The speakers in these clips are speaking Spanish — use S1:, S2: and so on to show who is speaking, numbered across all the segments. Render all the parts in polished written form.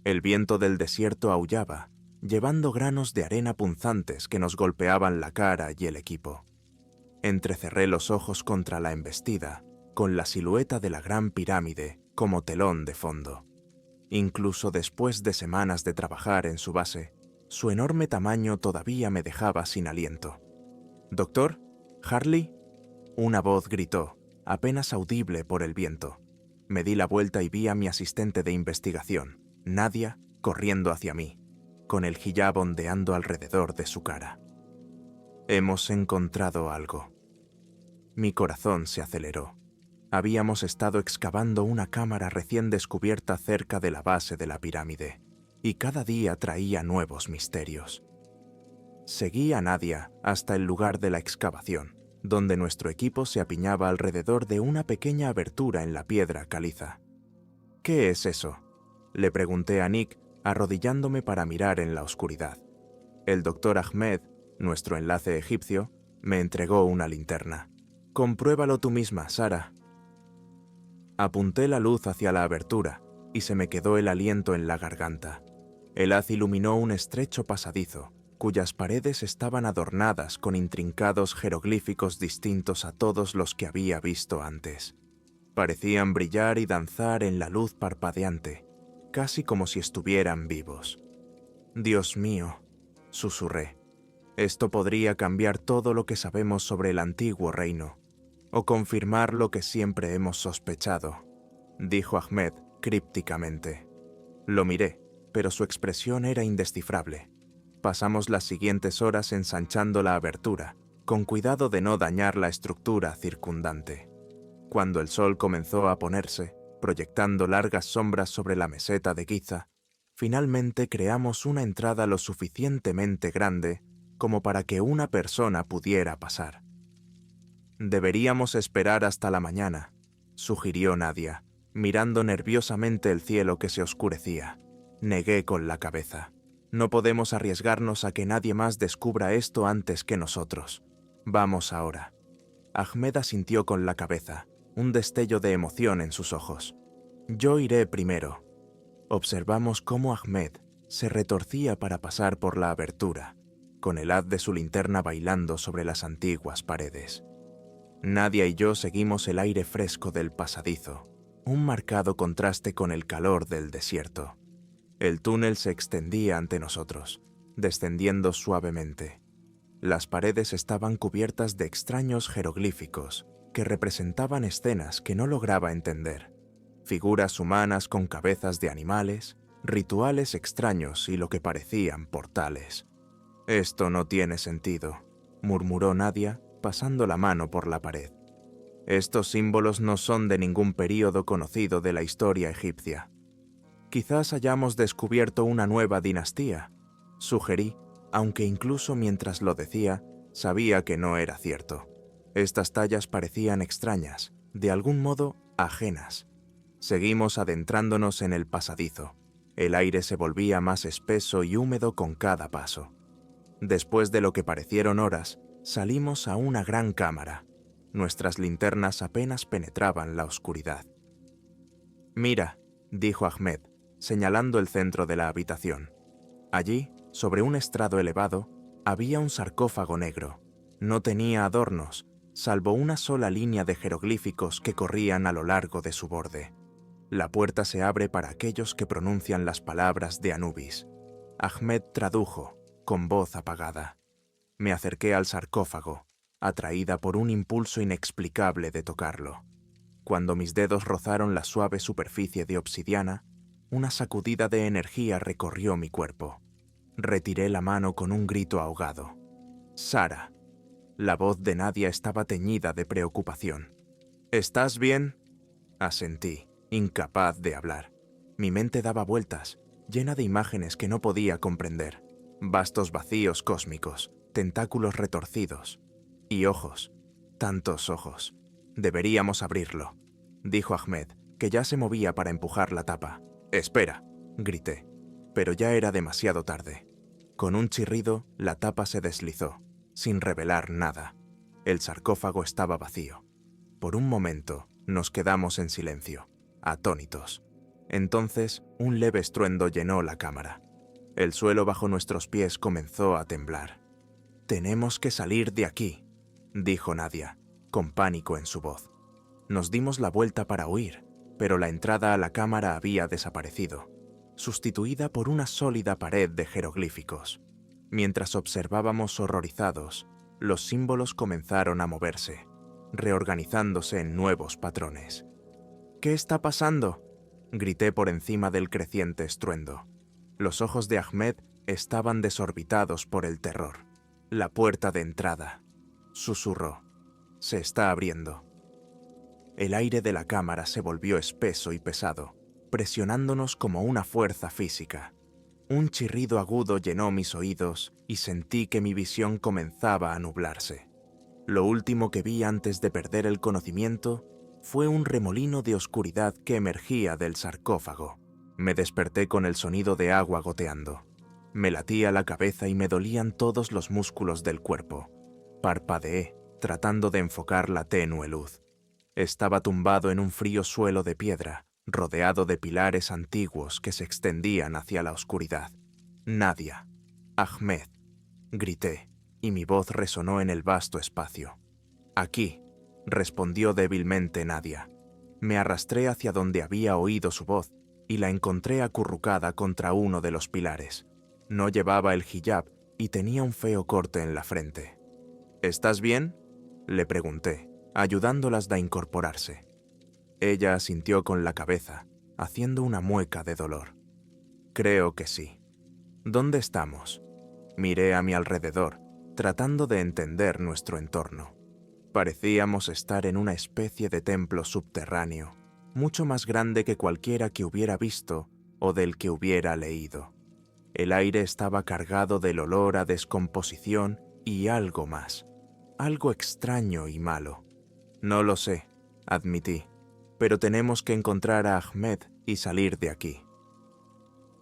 S1: El viento del desierto aullaba, llevando granos de arena punzantes que nos golpeaban la cara y el equipo. Entrecerré los ojos contra la embestida, con la silueta de la Gran Pirámide como telón de fondo. Incluso después de semanas de trabajar en su base, su enorme tamaño todavía me dejaba sin aliento. «¿Doctor? ¿Harley?» Una voz gritó, apenas audible por el viento. Me di la vuelta y vi a mi asistente de investigación, Nadia, corriendo hacia mí, con el hijab ondeando alrededor de su cara. «Hemos encontrado algo». Mi corazón se aceleró. Habíamos estado excavando una cámara recién descubierta cerca de la base de la pirámide, y cada día traía nuevos misterios. Seguí a Nadia hasta el lugar de la excavación, donde nuestro equipo se apiñaba alrededor de una pequeña abertura en la piedra caliza. «¿Qué es eso?», le pregunté a Nick, arrodillándome para mirar en la oscuridad. El doctor Ahmed, nuestro enlace egipcio, me entregó una linterna. «Compruébalo tú misma, Sara». Apunté la luz hacia la abertura y se me quedó el aliento en la garganta. El haz iluminó un estrecho pasadizo, cuyas paredes estaban adornadas con intrincados jeroglíficos distintos a todos los que había visto antes. Parecían brillar y danzar en la luz parpadeante, casi como si estuvieran vivos. «Dios mío», susurré, «esto podría cambiar todo lo que sabemos sobre el antiguo reino, o confirmar lo que siempre hemos sospechado», dijo Ahmed crípticamente. Lo miré, pero su expresión era indescifrable. Pasamos las siguientes horas ensanchando la abertura, con cuidado de no dañar la estructura circundante. Cuando el sol comenzó a ponerse, proyectando largas sombras sobre la meseta de Giza, finalmente creamos una entrada lo suficientemente grande como para que una persona pudiera pasar. «Deberíamos esperar hasta la mañana», sugirió Nadia, mirando nerviosamente el cielo que se oscurecía. Negué con la cabeza. «No podemos arriesgarnos a que nadie más descubra esto antes que nosotros. Vamos ahora». Ahmed asintió con la cabeza, un destello de emoción en sus ojos. «Yo iré primero». Observamos cómo Ahmed se retorcía para pasar por la abertura, con el haz de su linterna bailando sobre las antiguas paredes. Nadia y yo seguimos el aire fresco del pasadizo, un marcado contraste con el calor del desierto. El túnel se extendía ante nosotros, descendiendo suavemente. Las paredes estaban cubiertas de extraños jeroglíficos que representaban escenas que no lograba entender. Figuras humanas con cabezas de animales, rituales extraños y lo que parecían portales. «Esto no tiene sentido», murmuró Nadia, pasando la mano por la pared. «Estos símbolos no son de ningún período conocido de la historia egipcia». «Quizás hayamos descubierto una nueva dinastía», sugerí, aunque incluso mientras lo decía, sabía que no era cierto. Estas tallas parecían extrañas, de algún modo ajenas. Seguimos adentrándonos en el pasadizo. El aire se volvía más espeso y húmedo con cada paso. Después de lo que parecieron horas, salimos a una gran cámara. Nuestras linternas apenas penetraban la oscuridad. «Mira», dijo Ahmed, señalando el centro de la habitación. Allí, sobre un estrado elevado, había un sarcófago negro. No tenía adornos, salvo una sola línea de jeroglíficos que corrían a lo largo de su borde. La puerta se abre para aquellos que pronuncian las palabras de Anubis. Ahmed tradujo, con voz apagada. Me acerqué al sarcófago, atraída por un impulso inexplicable de tocarlo. Cuando mis dedos rozaron la suave superficie de obsidiana, una sacudida de energía recorrió mi cuerpo. Retiré la mano con un grito ahogado. «Sara». La voz de Nadia estaba teñida de preocupación. «¿Estás bien?», asentí, incapaz de hablar. Mi mente daba vueltas, llena de imágenes que no podía comprender. Vastos vacíos cósmicos, tentáculos retorcidos. Y ojos, tantos ojos. «Deberíamos abrirlo», dijo Ahmed, que ya se movía para empujar la tapa. «Espera», grité, pero ya era demasiado tarde. Con un chirrido, la tapa se deslizó, sin revelar nada. El sarcófago estaba vacío. Por un momento, nos quedamos en silencio, atónitos. Entonces, un leve estruendo llenó la cámara. El suelo bajo nuestros pies comenzó a temblar. «Tenemos que salir de aquí», dijo Nadia, con pánico en su voz. Nos dimos la vuelta para huir, pero la entrada a la cámara había desaparecido, sustituida por una sólida pared de jeroglíficos. Mientras observábamos horrorizados, los símbolos comenzaron a moverse, reorganizándose en nuevos patrones. «¿Qué está pasando?», grité por encima del creciente estruendo. Los ojos de Ahmed estaban desorbitados por el terror. «La puerta de entrada», susurró. «Se está abriendo». El aire de la cámara se volvió espeso y pesado, presionándonos como una fuerza física. Un chirrido agudo llenó mis oídos y sentí que mi visión comenzaba a nublarse. Lo último que vi antes de perder el conocimiento fue un remolino de oscuridad que emergía del sarcófago. Me desperté con el sonido de agua goteando. Me latía la cabeza y me dolían todos los músculos del cuerpo. Parpadeé, tratando de enfocar la tenue luz. Estaba tumbado en un frío suelo de piedra, rodeado de pilares antiguos que se extendían hacia la oscuridad. «Nadia, Ahmed», grité, y mi voz resonó en el vasto espacio. «Aquí», respondió débilmente Nadia. Me arrastré hacia donde había oído su voz y la encontré acurrucada contra uno de los pilares. No llevaba el hijab y tenía un feo corte en la frente. «¿Estás bien?», le pregunté, ayudándolas a incorporarse. Ella asintió con la cabeza, haciendo una mueca de dolor. «Creo que sí». «¿Dónde estamos?». Miré a mi alrededor, tratando de entender nuestro entorno. Parecíamos estar en una especie de templo subterráneo, mucho más grande que cualquiera que hubiera visto o del que hubiera leído. El aire estaba cargado del olor a descomposición y algo más, algo extraño y malo. «No lo sé», admití, «pero tenemos que encontrar a Ahmed y salir de aquí».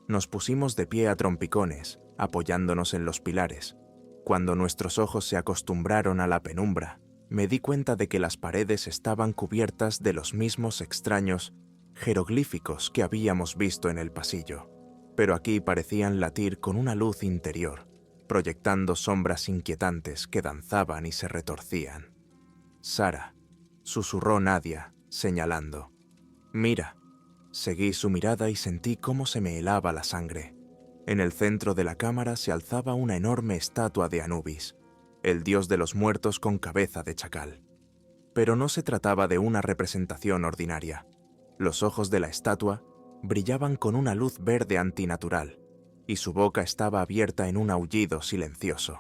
S1: Nos pusimos de pie a trompicones, apoyándonos en los pilares. Cuando nuestros ojos se acostumbraron a la penumbra, me di cuenta de que las paredes estaban cubiertas de los mismos extraños jeroglíficos que habíamos visto en el pasillo, pero aquí parecían latir con una luz interior, proyectando sombras inquietantes que danzaban y se retorcían. «Sara», susurró Nadia, señalando. «Mira». Seguí su mirada y sentí cómo se me helaba la sangre. En el centro de la cámara se alzaba una enorme estatua de Anubis, el dios de los muertos con cabeza de chacal. Pero no se trataba de una representación ordinaria. Los ojos de la estatua brillaban con una luz verde antinatural, y su boca estaba abierta en un aullido silencioso.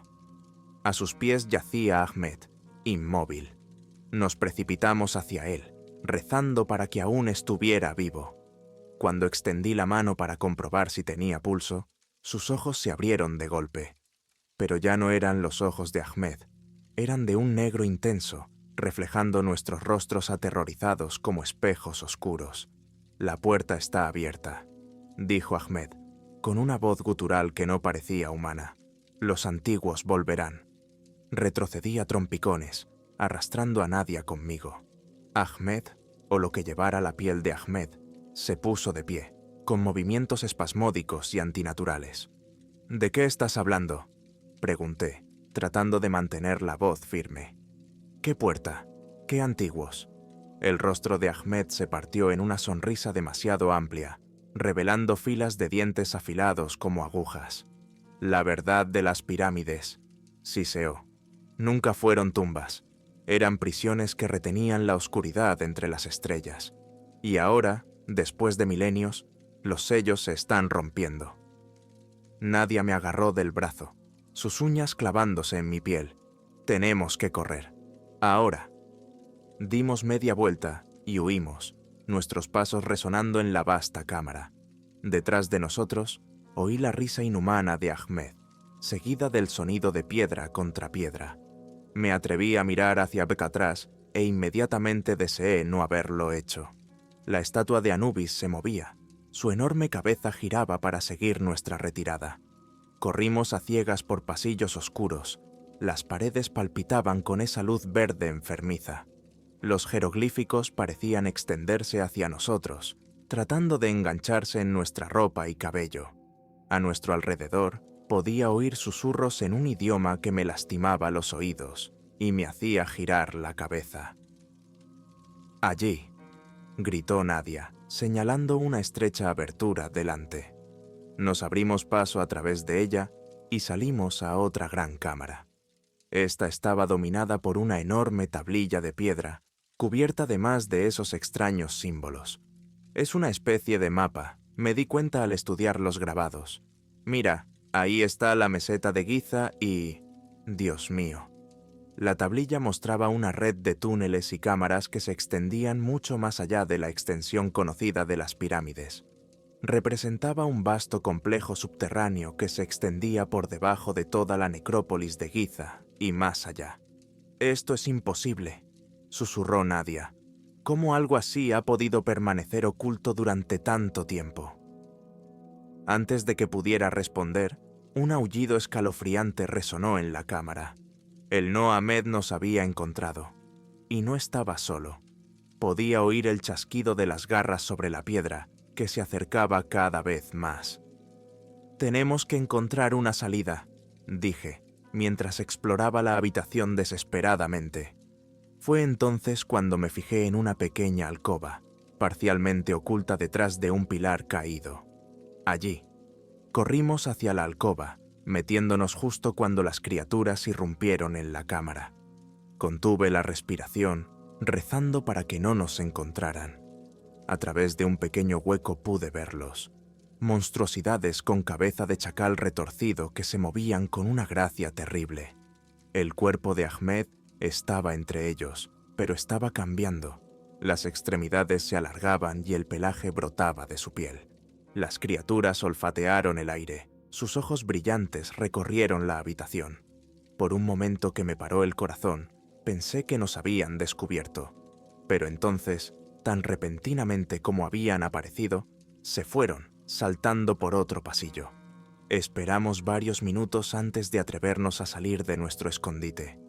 S1: A sus pies yacía Ahmed, inmóvil. Nos precipitamos hacia él, rezando para que aún estuviera vivo. Cuando extendí la mano para comprobar si tenía pulso, sus ojos se abrieron de golpe. Pero ya no eran los ojos de Ahmed, eran de un negro intenso, reflejando nuestros rostros aterrorizados como espejos oscuros. «La puerta está abierta», dijo Ahmed, con una voz gutural que no parecía humana. «Los antiguos volverán». Retrocedí a trompicones, arrastrando a Nadia conmigo. Ahmed, o lo que llevara la piel de Ahmed, se puso de pie, con movimientos espasmódicos y antinaturales. «¿De qué estás hablando?», pregunté, tratando de mantener la voz firme. «¿Qué puerta? ¿Qué antiguos?». El rostro de Ahmed se partió en una sonrisa demasiado amplia, revelando filas de dientes afilados como agujas. «La verdad de las pirámides», siseó. «Nunca fueron tumbas. Eran prisiones que retenían la oscuridad entre las estrellas. Y ahora, después de milenios, los sellos se están rompiendo». Nadia me agarró del brazo, sus uñas clavándose en mi piel. «Tenemos que correr. Ahora». Dimos media vuelta y huimos, nuestros pasos resonando en la vasta cámara. Detrás de nosotros, oí la risa inhumana de Ahmed, seguida del sonido de piedra contra piedra. Me atreví a mirar hacia atrás e inmediatamente deseé no haberlo hecho. La estatua de Anubis se movía, su enorme cabeza giraba para seguir nuestra retirada. Corrimos a ciegas por pasillos oscuros, las paredes palpitaban con esa luz verde enfermiza. Los jeroglíficos parecían extenderse hacia nosotros, tratando de engancharse en nuestra ropa y cabello. A nuestro alrededor podía oír susurros en un idioma que me lastimaba los oídos y me hacía girar la cabeza. «Allí», gritó Nadia, señalando una estrecha abertura delante. Nos abrimos paso a través de ella y salimos a otra gran cámara. Esta estaba dominada por una enorme tablilla de piedra, cubierta además de esos extraños símbolos. Es una especie de mapa, me di cuenta al estudiar los grabados. Mira, ahí está la meseta de Giza y... Dios mío. La tablilla mostraba una red de túneles y cámaras que se extendían mucho más allá de la extensión conocida de las pirámides. Representaba un vasto complejo subterráneo que se extendía por debajo de toda la necrópolis de Giza y más allá. «Esto es imposible», susurró Nadia. «¿Cómo algo así ha podido permanecer oculto durante tanto tiempo?» Antes de que pudiera responder, un aullido escalofriante resonó en la cámara. El No Ahmed nos había encontrado. Y no estaba solo. Podía oír el chasquido de las garras sobre la piedra, que se acercaba cada vez más. «Tenemos que encontrar una salida», dije, mientras exploraba la habitación desesperadamente. Fue entonces cuando me fijé en una pequeña alcoba, parcialmente oculta detrás de un pilar caído. Allí. Corrimos hacia la alcoba, metiéndonos justo cuando las criaturas irrumpieron en la cámara. Contuve la respiración, rezando para que no nos encontraran. A través de un pequeño hueco pude verlos. Monstruosidades con cabeza de chacal retorcido que se movían con una gracia terrible. El cuerpo de Ahmed estaba entre ellos, pero estaba cambiando. Las extremidades se alargaban y el pelaje brotaba de su piel. Las criaturas olfatearon el aire. Sus ojos brillantes recorrieron la habitación. Por un momento que me paró el corazón, pensé que nos habían descubierto. Pero entonces, tan repentinamente como habían aparecido, se fueron, saltando por otro pasillo. Esperamos varios minutos antes de atrevernos a salir de nuestro escondite.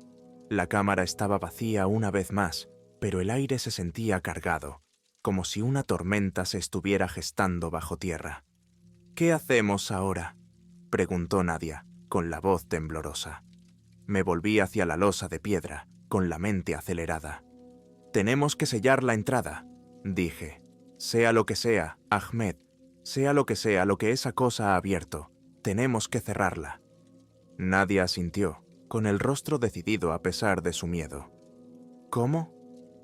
S1: La cámara estaba vacía una vez más, pero el aire se sentía cargado, como si una tormenta se estuviera gestando bajo tierra. «¿Qué hacemos ahora?», preguntó Nadia, con la voz temblorosa. Me volví hacia la losa de piedra, con la mente acelerada. «Tenemos que sellar la entrada», dije. «Sea lo que sea, Ahmed, sea lo que esa cosa ha abierto, tenemos que cerrarla». Nadia asintió, con el rostro decidido a pesar de su miedo. «¿Cómo?».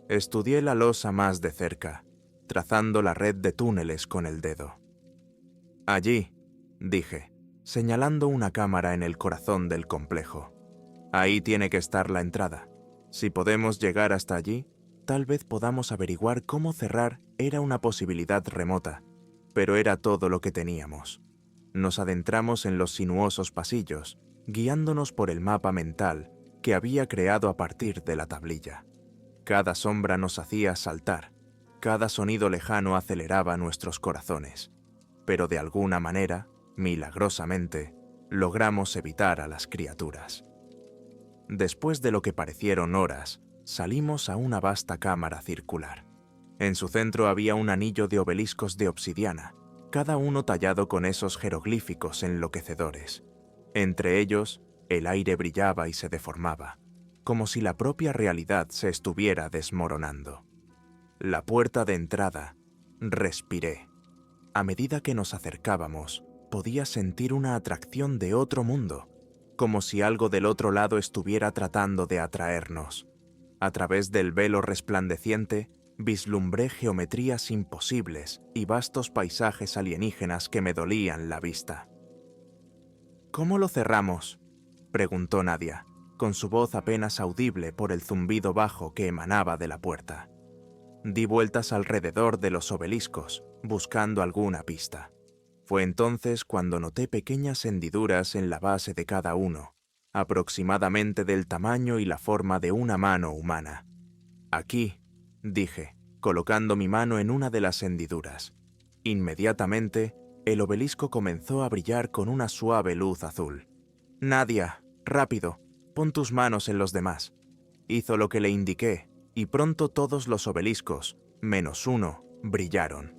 S1: Estudié la losa más de cerca, trazando la red de túneles con el dedo. «Allí», dije, señalando una cámara en el corazón del complejo. «Ahí tiene que estar la entrada. Si podemos llegar hasta allí, tal vez podamos averiguar cómo cerrar era una posibilidad remota, pero era todo lo que teníamos». Nos adentramos en los sinuosos pasillos, guiándonos por el mapa mental que había creado a partir de la tablilla. Cada sombra nos hacía saltar, cada sonido lejano aceleraba nuestros corazones, pero de alguna manera, milagrosamente, logramos evitar a las criaturas. Después de lo que parecieron horas, salimos a una vasta cámara circular. En su centro había un anillo de obeliscos de obsidiana, cada uno tallado con esos jeroglíficos enloquecedores. Entre ellos, el aire brillaba y se deformaba, como si la propia realidad se estuviera desmoronando. La puerta de entrada, respiré. A medida que nos acercábamos, podía sentir una atracción de otro mundo, como si algo del otro lado estuviera tratando de atraernos. A través del velo resplandeciente, vislumbré geometrías imposibles y vastos paisajes alienígenas que me dolían la vista. «¿Cómo lo cerramos?», preguntó Nadia, con su voz apenas audible por el zumbido bajo que emanaba de la puerta. Di vueltas alrededor de los obeliscos, buscando alguna pista. Fue entonces cuando noté pequeñas hendiduras en la base de cada uno, aproximadamente del tamaño y la forma de una mano humana. «Aquí», dije, colocando mi mano en una de las hendiduras. Inmediatamente, el obelisco comenzó a brillar con una suave luz azul. «Nadia, rápido, pon tus manos en los demás». Hizo lo que le indiqué, y pronto todos los obeliscos, menos uno, brillaron.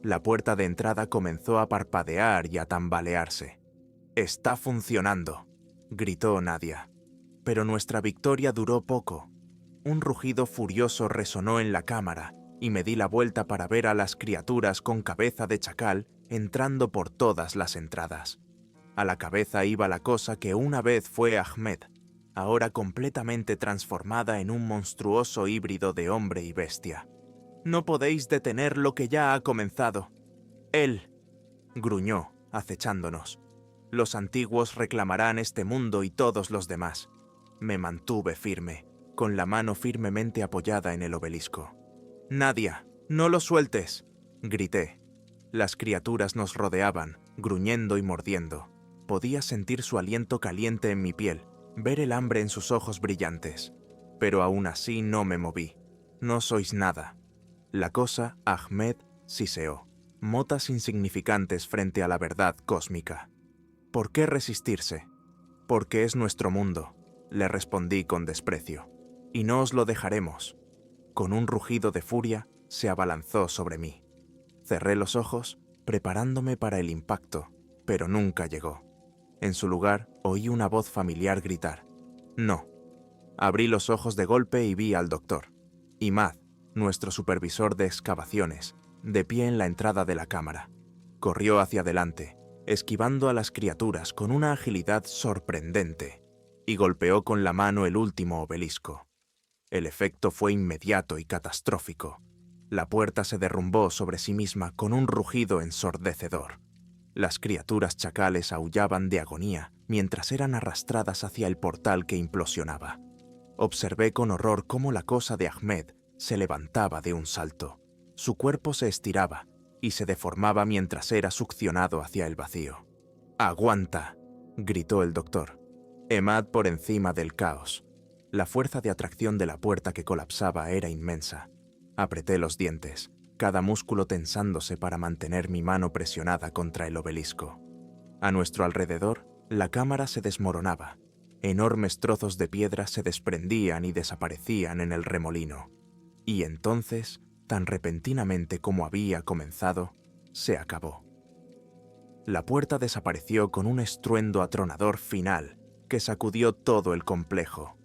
S1: La puerta de entrada comenzó a parpadear y a tambalearse. «¡Está funcionando!», gritó Nadia. Pero nuestra victoria duró poco. Un rugido furioso resonó en la cámara y me di la vuelta para ver a las criaturas con cabeza de chacal entrando por todas las entradas. A la cabeza iba la cosa que una vez fue Ahmed, ahora completamente transformada en un monstruoso híbrido de hombre y bestia. «No podéis detener lo que ya ha comenzado». «Él», gruñó, acechándonos. «Los antiguos reclamarán este mundo y todos los demás». Me mantuve firme, con la mano firmemente apoyada en el obelisco. «Nadia, no lo sueltes», grité. Las criaturas nos rodeaban, gruñendo y mordiendo. Podía sentir su aliento caliente en mi piel, ver el hambre en sus ojos brillantes. Pero aún así no me moví. «No sois nada». La cosa, Ahmed, siseó. Motas insignificantes frente a la verdad cósmica. «¿Por qué resistirse?» «Porque es nuestro mundo», le respondí con desprecio. «Y no os lo dejaremos». Con un rugido de furia, se abalanzó sobre mí. Cerré los ojos, preparándome para el impacto, pero nunca llegó. En su lugar, oí una voz familiar gritar: «No». Abrí los ojos de golpe y vi al doctor. Imad, nuestro supervisor de excavaciones, de pie en la entrada de la cámara. Corrió hacia adelante, esquivando a las criaturas con una agilidad sorprendente, y golpeó con la mano el último obelisco. El efecto fue inmediato y catastrófico. La puerta se derrumbó sobre sí misma con un rugido ensordecedor. Las criaturas chacales aullaban de agonía mientras eran arrastradas hacia el portal que implosionaba. Observé con horror cómo la cosa de Ahmed se levantaba de un salto. Su cuerpo se estiraba y se deformaba mientras era succionado hacia el vacío. «¡Aguanta!», gritó el doctor. Emad por encima del caos. La fuerza de atracción de la puerta que colapsaba era inmensa. Apreté los dientes, cada músculo tensándose para mantener mi mano presionada contra el obelisco. A nuestro alrededor, la cámara se desmoronaba. Enormes trozos de piedra se desprendían y desaparecían en el remolino. Y entonces, tan repentinamente como había comenzado, se acabó. La puerta desapareció con un estruendo atronador final que sacudió todo el complejo.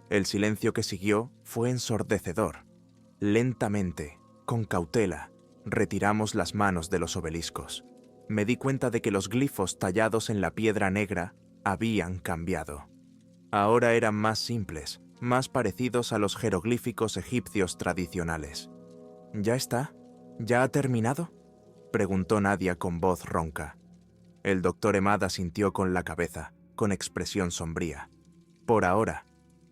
S1: El silencio que siguió fue ensordecedor. Lentamente, con cautela, retiramos las manos de los obeliscos. Me di cuenta de que los glifos tallados en la piedra negra habían cambiado. Ahora eran más simples, más parecidos a los jeroglíficos egipcios tradicionales. «¿Ya está? ¿Ya ha terminado?», preguntó Nadia con voz ronca. El doctor Emad asintió con la cabeza, con expresión sombría. «Por ahora,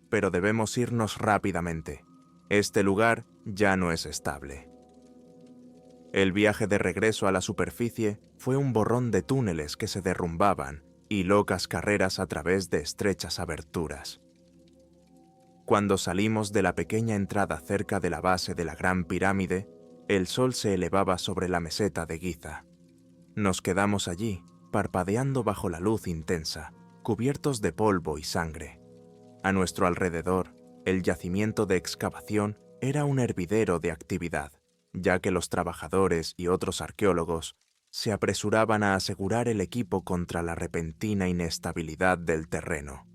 S1: pero debemos irnos rápidamente. Este lugar ya no es estable». El viaje de regreso a la superficie fue un borrón de túneles que se derrumbaban y locas carreras a través de estrechas aberturas. Cuando salimos de la pequeña entrada cerca de la base de la Gran Pirámide, el sol se elevaba sobre la meseta de Giza. Nos quedamos allí, parpadeando bajo la luz intensa, cubiertos de polvo y sangre. A nuestro alrededor, el yacimiento de excavación era un hervidero de actividad, ya que los trabajadores y otros arqueólogos se apresuraban a asegurar el equipo contra la repentina inestabilidad del terreno.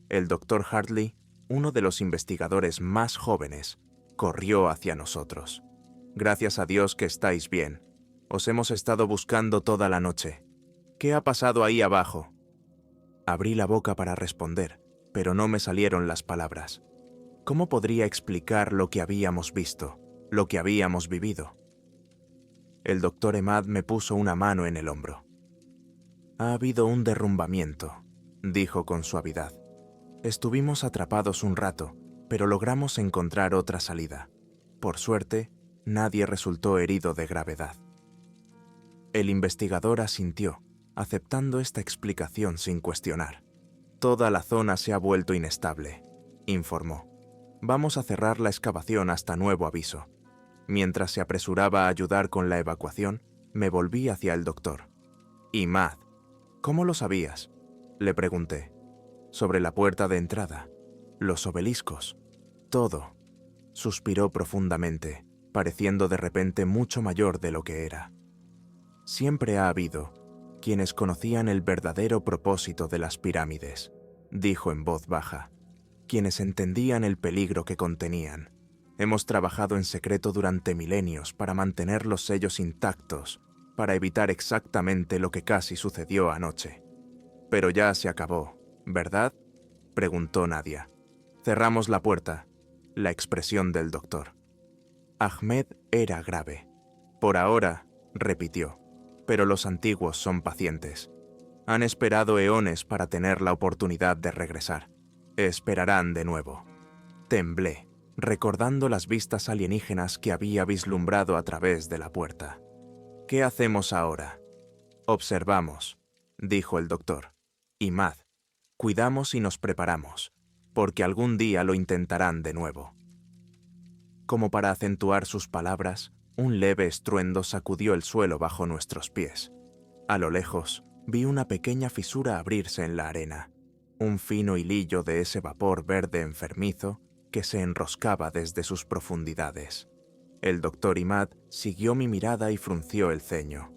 S1: El doctor Hartley, uno de los investigadores más jóvenes, corrió hacia nosotros. «Gracias a Dios que estáis bien. Os hemos estado buscando toda la noche. ¿Qué ha pasado ahí abajo?». Abrí la boca para responder, pero no me salieron las palabras. ¿Cómo podría explicar lo que habíamos visto, lo que habíamos vivido? El doctor Emad me puso una mano en el hombro. «Ha habido un derrumbamiento», dijo con suavidad. «Estuvimos atrapados un rato, pero logramos encontrar otra salida. Por suerte, nadie resultó herido de gravedad». El investigador asintió, aceptando esta explicación sin cuestionar. «Toda la zona se ha vuelto inestable», informó. «Vamos a cerrar la excavación hasta nuevo aviso». Mientras se apresuraba a ayudar con la evacuación, me volví hacia el doctor. «Imad, ¿cómo lo sabías?», le pregunté. «Sobre la puerta de entrada, los obeliscos, todo». Suspiró profundamente, pareciendo de repente mucho mayor de lo que era. siempre ha habido quienes conocían el verdadero propósito de las pirámides, dijo en voz baja, quienes entendían el peligro que contenían. Hemos trabajado en secreto durante milenios para mantener los sellos intactos, para evitar exactamente lo que casi sucedió anoche. Pero ya se acabó, ¿verdad?, preguntó Nadia. Cerramos la puerta. La expresión del doctor. Ahmed era grave. Por ahora, repitió, pero los antiguos son pacientes. Han esperado eones para tener la oportunidad de regresar. Esperarán de nuevo. Temblé, recordando las vistas alienígenas que había vislumbrado a través de la puerta. ¿Qué hacemos ahora? Observamos, dijo el doctor. Imad, cuidamos y nos preparamos, porque algún día lo intentarán de nuevo. Como para acentuar sus palabras, un leve estruendo sacudió el suelo bajo nuestros pies. A lo lejos, vi una pequeña fisura abrirse en la arena, un fino hilillo de ese vapor verde enfermizo que se enroscaba desde sus profundidades. El doctor Imad siguió mi mirada y frunció el ceño.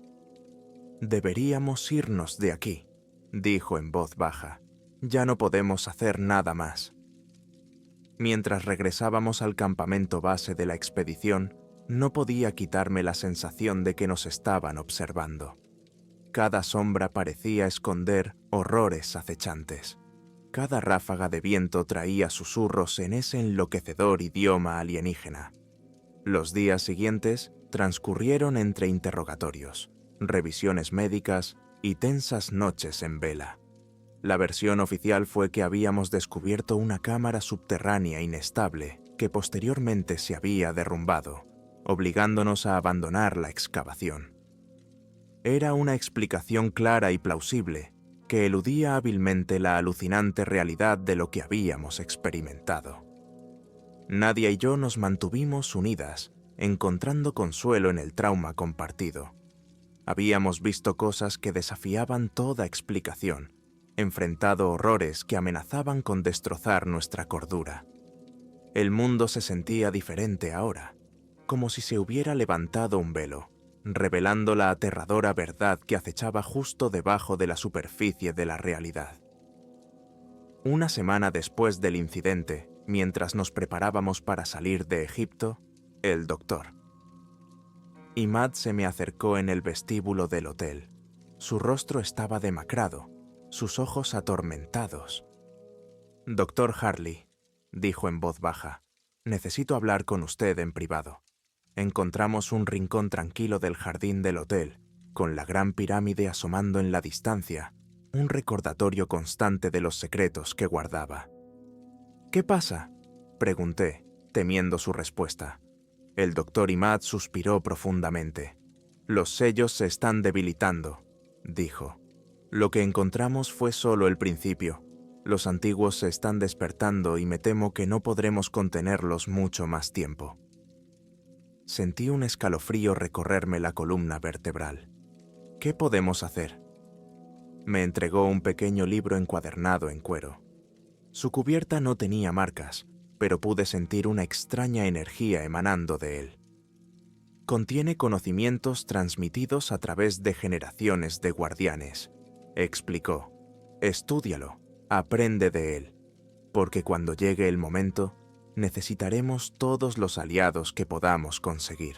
S1: «Deberíamos irnos de aquí», dijo en voz baja. «Ya no podemos hacer nada más». Mientras regresábamos al campamento base de la expedición, no podía quitarme la sensación de que nos estaban observando. Cada sombra parecía esconder horrores acechantes. Cada ráfaga de viento traía susurros en ese enloquecedor idioma alienígena. Los días siguientes transcurrieron entre interrogatorios, revisiones médicas y tensas noches en vela. La versión oficial fue que habíamos descubierto una cámara subterránea inestable que posteriormente se había derrumbado, obligándonos a abandonar la excavación. Era una explicación clara y plausible que eludía hábilmente la alucinante realidad de lo que habíamos experimentado. Nadia y yo nos mantuvimos unidas, encontrando consuelo en el trauma compartido. Habíamos visto cosas que desafiaban toda explicación, enfrentado horrores que amenazaban con destrozar nuestra cordura. El mundo se sentía diferente ahora, como si se hubiera levantado un velo, revelando la aterradora verdad que acechaba justo debajo de la superficie de la realidad. Una semana después del incidente, mientras nos preparábamos para salir de Egipto, el doctor Imad se me acercó en el vestíbulo del hotel. Su rostro estaba demacrado, sus ojos atormentados. «Doctor Harley», dijo en voz baja, «necesito hablar con usted en privado». Encontramos un rincón tranquilo del jardín del hotel, con la gran pirámide asomando en la distancia, un recordatorio constante de los secretos que guardaba. «¿Qué pasa?», pregunté, temiendo su respuesta. El doctor Imad suspiró profundamente. «Los sellos se están debilitando», dijo. «Lo que encontramos fue solo el principio. Los antiguos se están despertando y me temo que no podremos contenerlos mucho más tiempo». Sentí un escalofrío recorrerme la columna vertebral. «¿Qué podemos hacer?». Me entregó un pequeño libro encuadernado en cuero. Su cubierta no tenía marcas, pero pude sentir una extraña energía emanando de él. «Contiene conocimientos transmitidos a través de generaciones de guardianes», explicó. «Estúdialo, aprende de él, porque cuando llegue el momento, necesitaremos todos los aliados que podamos conseguir».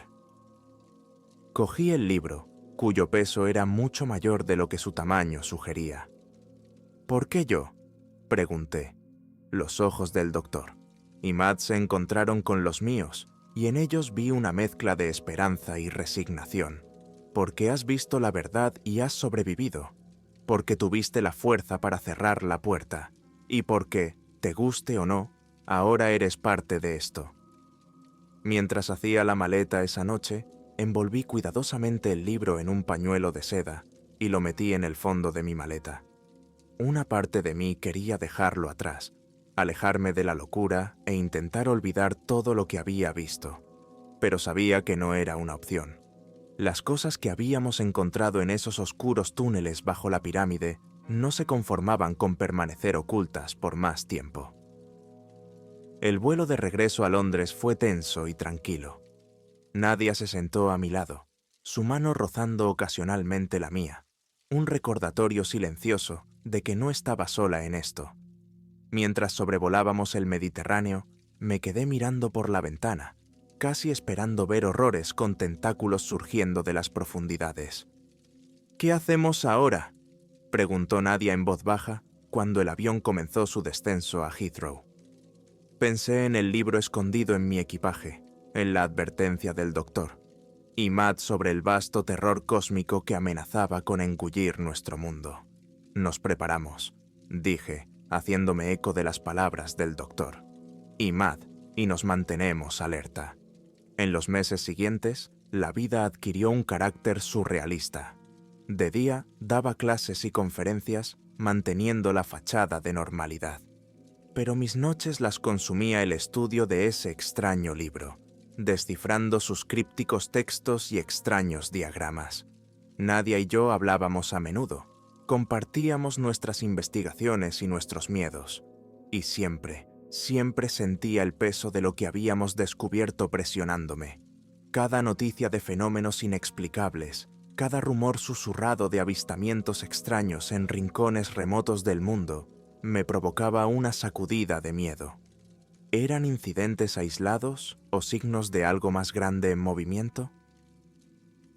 S1: Cogí el libro, cuyo peso era mucho mayor de lo que su tamaño sugería. «¿Por qué yo?», pregunté. Los ojos del doctor Imad se encontraron con los míos, y en ellos vi una mezcla de esperanza y resignación. «Porque has visto la verdad y has sobrevivido, porque tuviste la fuerza para cerrar la puerta, y porque, te guste o no, ahora eres parte de esto». Mientras hacía la maleta esa noche, envolví cuidadosamente el libro en un pañuelo de seda y lo metí en el fondo de mi maleta. Una parte de mí quería dejarlo atrás, alejarme de la locura e intentar olvidar todo lo que había visto, pero sabía que no era una opción. Las cosas que habíamos encontrado en esos oscuros túneles bajo la pirámide no se conformaban con permanecer ocultas por más tiempo. El vuelo de regreso a Londres fue tenso y tranquilo. Nadia se sentó a mi lado, su mano rozando ocasionalmente la mía, un recordatorio silencioso de que no estaba sola en esto. Mientras sobrevolábamos el Mediterráneo, me quedé mirando por la ventana, casi esperando ver horrores con tentáculos surgiendo de las profundidades. «¿Qué hacemos ahora?», preguntó Nadia en voz baja cuando el avión comenzó su descenso a Heathrow. Pensé en el libro escondido en mi equipaje, en la advertencia del doctor, y Matt sobre el vasto terror cósmico que amenazaba con engullir nuestro mundo. «Nos preparamos», dije, haciéndome eco de las palabras del doctor. «Y Matt, y nos mantenemos alerta». En los meses siguientes, la vida adquirió un carácter surrealista. De día, daba clases y conferencias, manteniendo la fachada de normalidad. Pero mis noches las consumía el estudio de ese extraño libro, descifrando sus crípticos textos y extraños diagramas. Nadia y yo hablábamos a menudo, compartíamos nuestras investigaciones y nuestros miedos, y siempre sentía el peso de lo que habíamos descubierto presionándome. Cada noticia de fenómenos inexplicables, cada rumor susurrado de avistamientos extraños en rincones remotos del mundo, me provocaba una sacudida de miedo. ¿Eran incidentes aislados o signos de algo más grande en movimiento?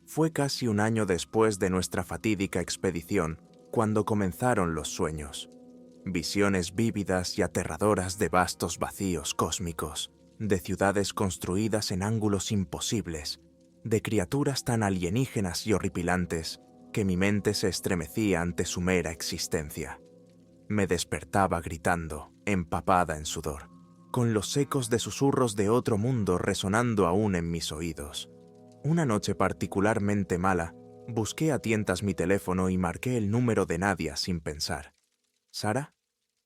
S1: Fue casi un año después de nuestra fatídica expedición cuando comenzaron los sueños. Visiones vívidas y aterradoras de vastos vacíos cósmicos, de ciudades construidas en ángulos imposibles, de criaturas tan alienígenas y horripilantes que mi mente se estremecía ante su mera existencia. Me despertaba gritando, empapada en sudor, con los ecos de susurros de otro mundo resonando aún en mis oídos. Una noche particularmente mala, busqué a tientas mi teléfono y marqué el número de Nadia sin pensar. ¿Sara?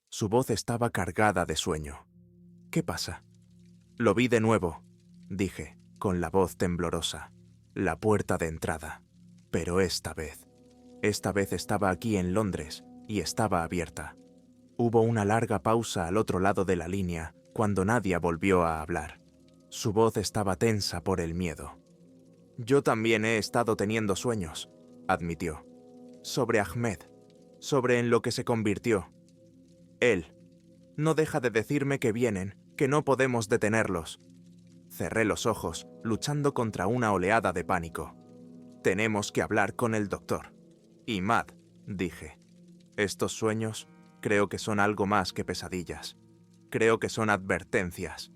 S1: Su voz estaba cargada de sueño. ¿Qué pasa? Lo vi de nuevo, dije, con la voz temblorosa. La puerta de entrada. Pero esta vez estaba aquí en Londres y estaba abierta. Hubo una larga pausa al otro lado de la línea cuando Nadia volvió a hablar. Su voz estaba tensa por el miedo. «Yo también he estado teniendo sueños», admitió. «Sobre Ahmed, sobre en lo que se convirtió. Él. No deja de decirme que vienen, que no podemos detenerlos». Cerré los ojos, luchando contra una oleada de pánico. «Tenemos que hablar con el doctor». «Y Matt», dije. «Estos sueños creo que son algo más que pesadillas. Creo que son advertencias».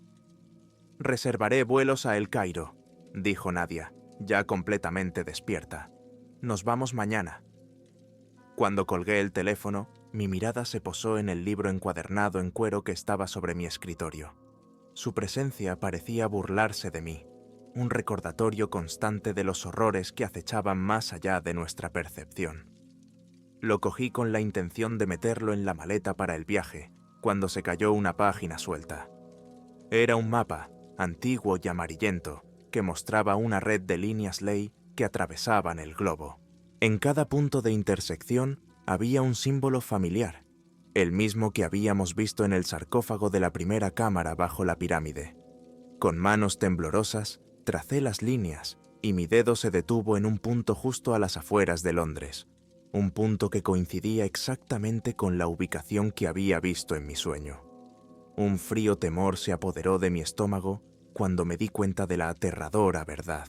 S1: «Reservaré vuelos a El Cairo», dijo Nadia, ya completamente despierta. «Nos vamos mañana». Cuando colgué el teléfono, mi mirada se posó en el libro encuadernado en cuero que estaba sobre mi escritorio. Su presencia parecía burlarse de mí, un recordatorio constante de los horrores que acechaban más allá de nuestra percepción. Lo cogí con la intención de meterlo en la maleta para el viaje, cuando se cayó una página suelta. Era un mapa, antiguo y amarillento, que mostraba una red de líneas ley que atravesaban el globo. En cada punto de intersección había un símbolo familiar, el mismo que habíamos visto en el sarcófago de la primera cámara bajo la pirámide. Con manos temblorosas, tracé las líneas y mi dedo se detuvo en un punto justo a las afueras de Londres, un punto que coincidía exactamente con la ubicación que había visto en mi sueño. Un frío temor se apoderó de mi estómago cuando me di cuenta de la aterradora verdad.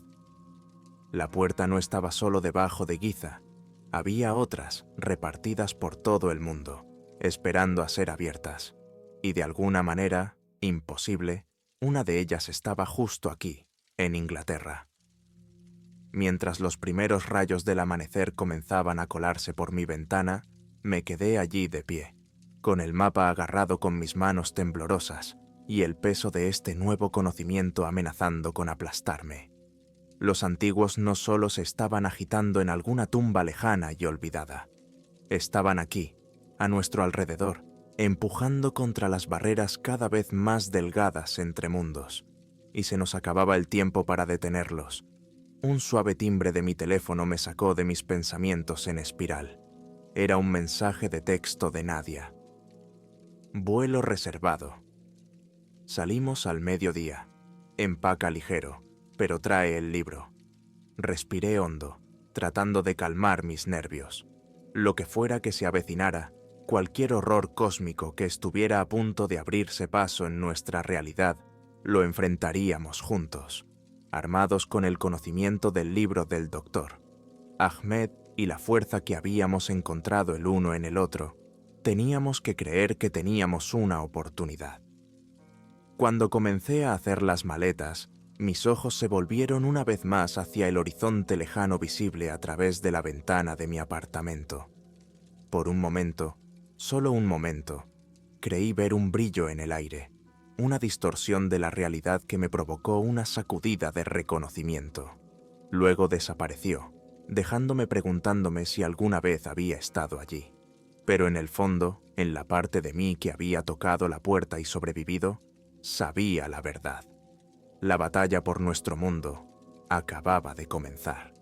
S1: La puerta no estaba solo debajo de Giza, había otras repartidas por todo el mundo, esperando a ser abiertas, y de alguna manera, imposible, una de ellas estaba justo aquí, en Inglaterra. Mientras los primeros rayos del amanecer comenzaban a colarse por mi ventana, me quedé allí de pie, con el mapa agarrado con mis manos temblorosas y el peso de este nuevo conocimiento amenazando con aplastarme. Los antiguos no solo se estaban agitando en alguna tumba lejana y olvidada, estaban aquí, a nuestro alrededor, empujando contra las barreras cada vez más delgadas entre mundos, y se nos acababa el tiempo para detenerlos. Un suave timbre de mi teléfono me sacó de mis pensamientos en espiral. Era un mensaje de texto de Nadia. Vuelo reservado. Salimos al mediodía. Empaca ligero, pero trae el libro. Respiré hondo, tratando de calmar mis nervios. Lo que fuera que se avecinara, cualquier horror cósmico que estuviera a punto de abrirse paso en nuestra realidad, lo enfrentaríamos juntos, armados con el conocimiento del libro del doctor. Ahmed y la fuerza que habíamos encontrado el uno en el otro, teníamos que creer que teníamos una oportunidad. Cuando comencé a hacer las maletas, mis ojos se volvieron una vez más hacia el horizonte lejano visible a través de la ventana de mi apartamento. Por un momento, solo un momento, creí ver un brillo en el aire, una distorsión de la realidad que me provocó una sacudida de reconocimiento. Luego desapareció, dejándome preguntándome si alguna vez había estado allí. Pero en el fondo, en la parte de mí que había tocado la puerta y sobrevivido, sabía la verdad. La batalla por nuestro mundo acababa de comenzar.